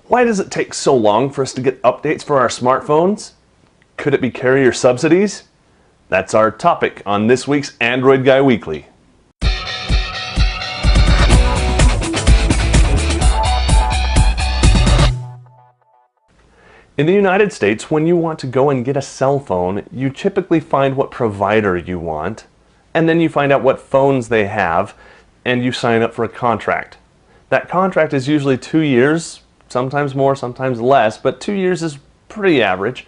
Why does it take so long for us to get updates for our smartphones? Could it be carrier subsidies? That's our topic on this week's Android Guy Weekly. In the United States, when you want to go and get a cell phone, you typically find what provider you want, and then you find out what phones they have, and you sign up for a contract. That contract is usually 2 years, sometimes more, sometimes less, but 2 years is pretty average,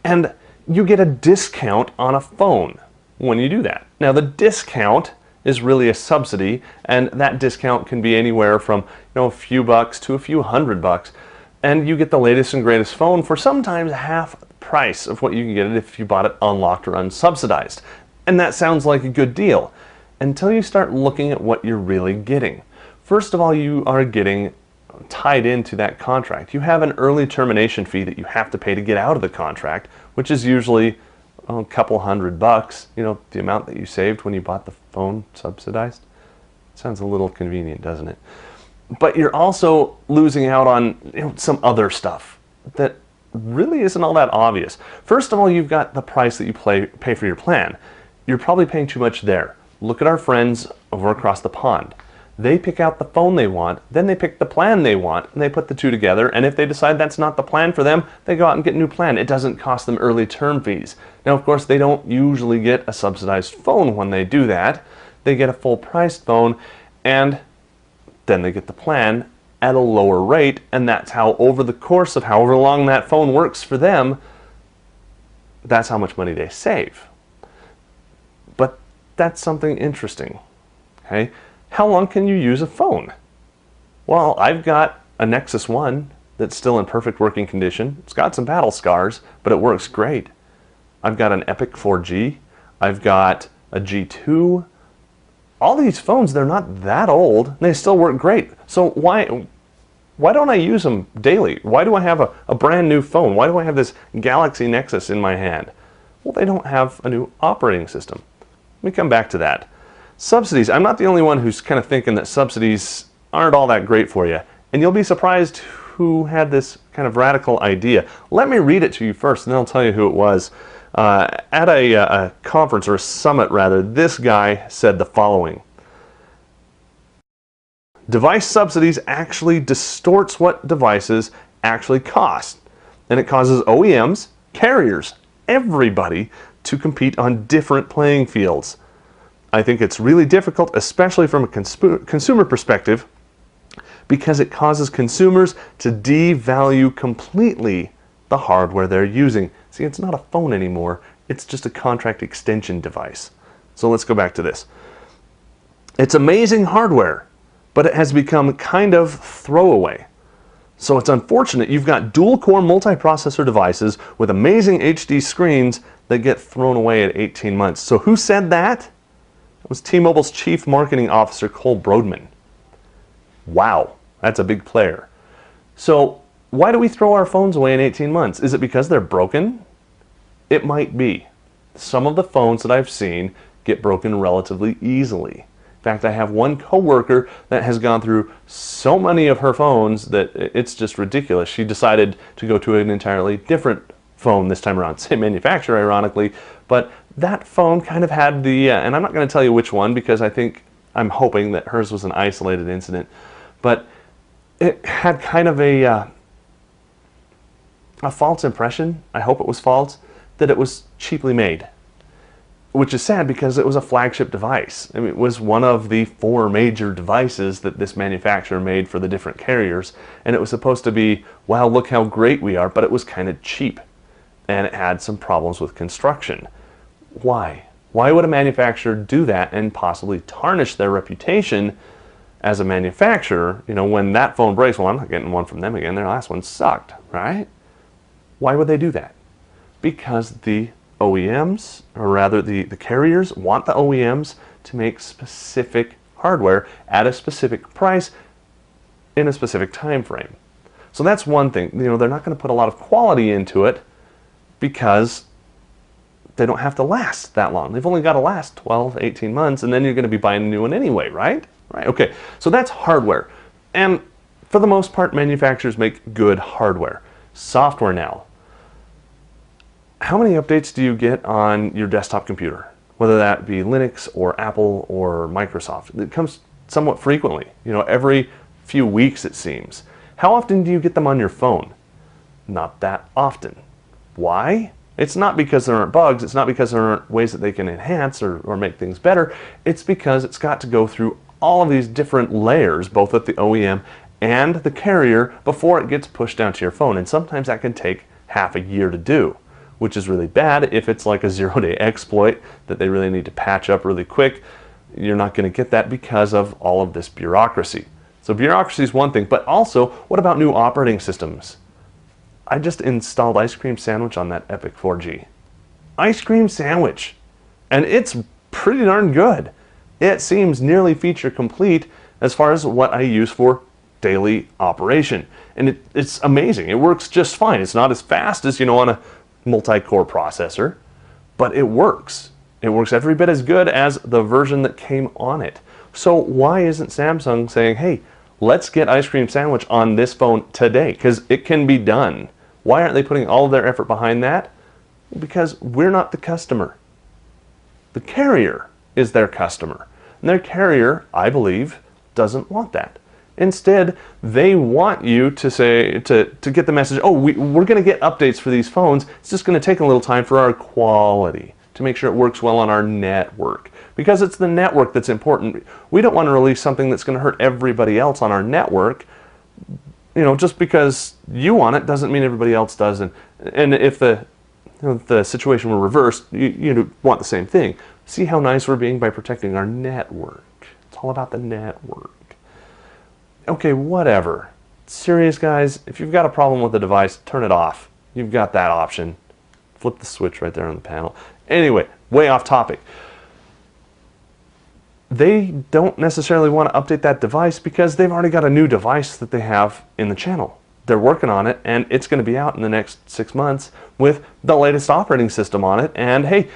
and you get a discount on a phone when you do that. Now, the discount is really a subsidy, and that discount can be anywhere from a few bucks to a few $100, and you get the latest and greatest phone for sometimes half the price of what you can get it if you bought it unlocked or unsubsidized. And that sounds like a good deal until you start looking at what you're really getting. First of all, you are getting tied into that contract. You have an early termination fee that you have to pay to get out of the contract, which is usually a couple $100, the amount that you saved when you bought the phone subsidized. Sounds a little convenient, doesn't it? But you're also losing out on some other stuff that really isn't all that obvious. First of all, you've got the price that you pay for your plan. You're probably paying too much there. Look at our friends over across the pond. They pick out the phone they want, then they pick the plan they want, and they put the two together, and if they decide that's not the plan for them, they go out and get a new plan. It doesn't cost them early term fees. Now, of course, they don't usually get a subsidized phone when they do that. They get a full-priced phone, and then they get the plan at a lower rate, and that's how, over the course of however long that phone works for them, that's how much money they save. But that's something interesting, okay? How long can you use a phone? Well, I've got a Nexus 1 that's still in perfect working condition. It's got some battle scars, but it works great. I've got an Epic 4G. I've got a G2. All these phones, they're not that old, and they still work great. So why don't I use them daily? Why do I have a brand new phone? Why do I have this Galaxy Nexus in my hand? Well, they don't have a new operating system. Let me come back to that. Subsidies. I'm not the only one who's kind of thinking that subsidies aren't all that great for you. And you'll be surprised who had this kind of radical idea. Let me read it to you first, and then I'll tell you who it was. At a conference, or a summit rather, this guy said the following: device subsidies actually distorts what devices actually cost, and it causes OEMs, carriers, everybody to compete on different playing fields. I think it's really difficult, especially from a consumer perspective, because it causes consumers to devalue completely the hardware they're using. See, it's not a phone anymore, it's just a contract extension device. So let's go back to this. It's amazing hardware, but it has become kind of throwaway. So it's unfortunate you've got dual-core multiprocessor devices with amazing HD screens that get thrown away at 18 months. So who said that? It was T-Mobile's Chief Marketing Officer, Cole Brodman. Wow, that's a big player. So why do we throw our phones away in 18 months? Is it because they're broken? It might be. Some of the phones that I've seen get broken relatively easily. In fact, I have one coworker that has gone through so many of her phones that it's just ridiculous. She decided to go to an entirely different phone this time around. Same manufacturer, ironically, but that phone kind of had the, and I'm not going to tell you which one because I'm hoping that hers was an isolated incident, but it had kind of a false impression, I hope it was false, that it was cheaply made. Which is sad because it was a flagship device. I mean, it was one of the 4 major devices that this manufacturer made for the different carriers, and it was supposed to be, wow, look how great we are, but it was kind of cheap, and it had some problems with construction. Why? Why would a manufacturer do that and possibly tarnish their reputation as a manufacturer, when that phone breaks? Well, I'm not getting one from them again. Their last one sucked, right? Why would they do that? Because the OEMs, or rather the carriers, want the OEMs to make specific hardware at a specific price in a specific time frame. So that's one thing. They're not going to put a lot of quality into it because they don't have to last that long. They've only got to last 12, 18 months, and then you're going to be buying a new one anyway, right? Right, okay. So that's hardware. And For the most part, manufacturers make good hardware. Software now. How many updates do you get on your desktop computer? Whether that be Linux or Apple or Microsoft. It comes somewhat frequently, every few weeks it seems. How often do you get them on your phone? Not that often. Why? It's not because there aren't bugs, it's not because there aren't ways that they can enhance or make things better, it's because it's got to go through all of these different layers, both at the OEM and the carrier, before it gets pushed down to your phone. And sometimes that can take half a year to do, which is really bad if it's like a zero-day exploit that they really need to patch up really quick. You're not going to get that because of all of this bureaucracy. So bureaucracy is one thing, but also, what about new operating systems? I just installed Ice Cream Sandwich on that Epic 4G. Ice Cream Sandwich. And it's pretty darn good. It seems nearly feature complete as far as what I use for daily operation. And it's amazing. It works just fine. It's not as fast as, on a multi-core processor, but it works. It works every bit as good as the version that came on it. So why isn't Samsung saying, hey, let's get Ice Cream Sandwich on this phone today? Because it can be done. Why aren't they putting all of their effort behind that? Because we're not the customer. The carrier is their customer. And their carrier, I believe, doesn't want that. Instead, they want you to say, to get the message, oh, we're going to get updates for these phones. It's just going to take a little time for our quality, to make sure it works well on our network. Because it's the network that's important. We don't want to release something that's going to hurt everybody else on our network. Just because you want it doesn't mean everybody else does. And if the situation were reversed, you want the same thing. See how nice we're being by protecting our network. It's all about the network. Okay, whatever. Serious, guys, if you've got a problem with the device, turn it off. You've got that option. Flip the switch right there on the panel. Anyway, way off topic. They don't necessarily want to update that device because they've already got a new device that they have in the channel. They're working on it, and it's going to be out in the next 6 months with the latest operating system on it. And hey,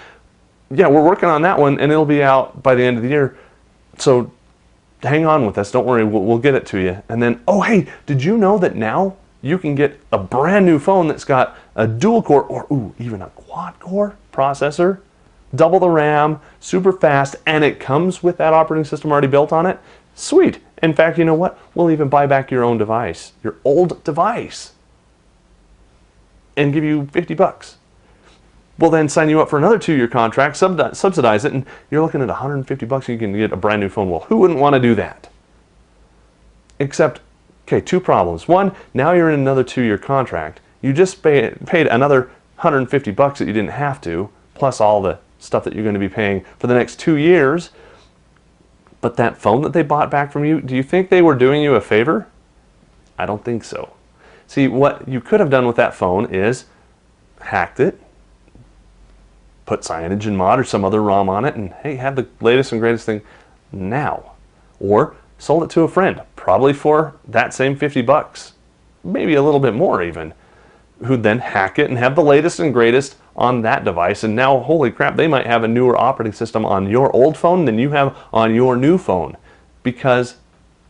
yeah, we're working on that one, and it'll be out by the end of the year. So hang on with us. Don't worry, we'll get it to you. And then, oh hey, did you know that now you can get a brand new phone that's got a dual core or even a quad core processor? Double the RAM, super fast, and it comes with that operating system already built on it? Sweet. In fact, you know what? We'll even buy back your own device, your old device, and give you $50. We'll then sign you up for another 2-year contract, subsidize it, and you're looking at $150 you can get a brand new phone. Well, who wouldn't want to do that? Except, okay, 2 problems. One, now you're in another 2-year contract. You just paid another $150 that you didn't have to, plus all the stuff that you're going to be paying for the next 2 years. But that phone that they bought back from you, do you think they were doing you a favor? I don't think so. See, what you could have done with that phone is hacked it, put CyanogenMod or some other ROM on it, and hey, have the latest and greatest thing now. Or sold it to a friend, probably for that same $50, maybe a little bit more even, who'd then hack it and have the latest and greatest on that device. And now, holy crap, they might have a newer operating system on your old phone than you have on your new phone because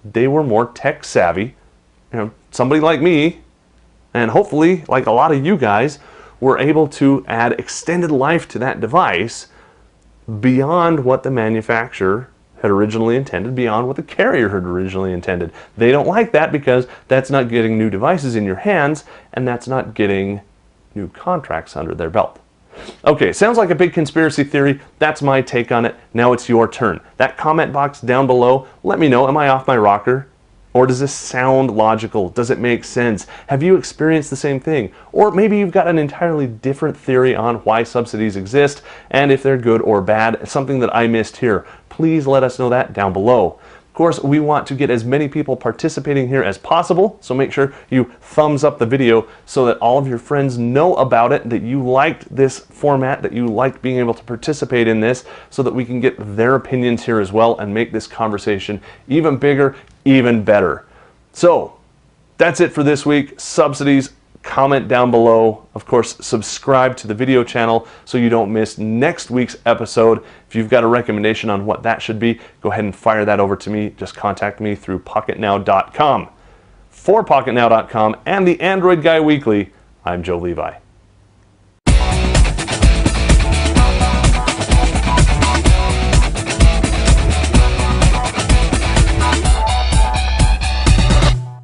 they were more tech savvy. Somebody like me, and hopefully like a lot of you guys, were able to add extended life to that device beyond what the manufacturer had originally intended, beyond what the carrier had originally intended. They don't like that because that's not getting new devices in your hands, and that's not getting new contracts under their belt. Okay, sounds like a big conspiracy theory. That's my take on it. Now it's your turn. That comment box down below, let me know, am I off my rocker? Or does this sound logical? Does it make sense? Have you experienced the same thing? Or maybe you've got an entirely different theory on why subsidies exist and if they're good or bad, something that I missed here. Please let us know that down below. Of course, we want to get as many people participating here as possible, so make sure you thumbs up the video so that all of your friends know about it, that you liked this format, that you liked being able to participate in this, so that we can get their opinions here as well and make this conversation even bigger, even better. So, that's it for this week. Subsidies, comment down below. Of course, subscribe to the video channel so you don't miss next week's episode. If you've got a recommendation on what that should be, go ahead and fire that over to me. Just contact me through pocketnow.com. For PocketNow.com and the Android Guy Weekly, I'm Joe Levi.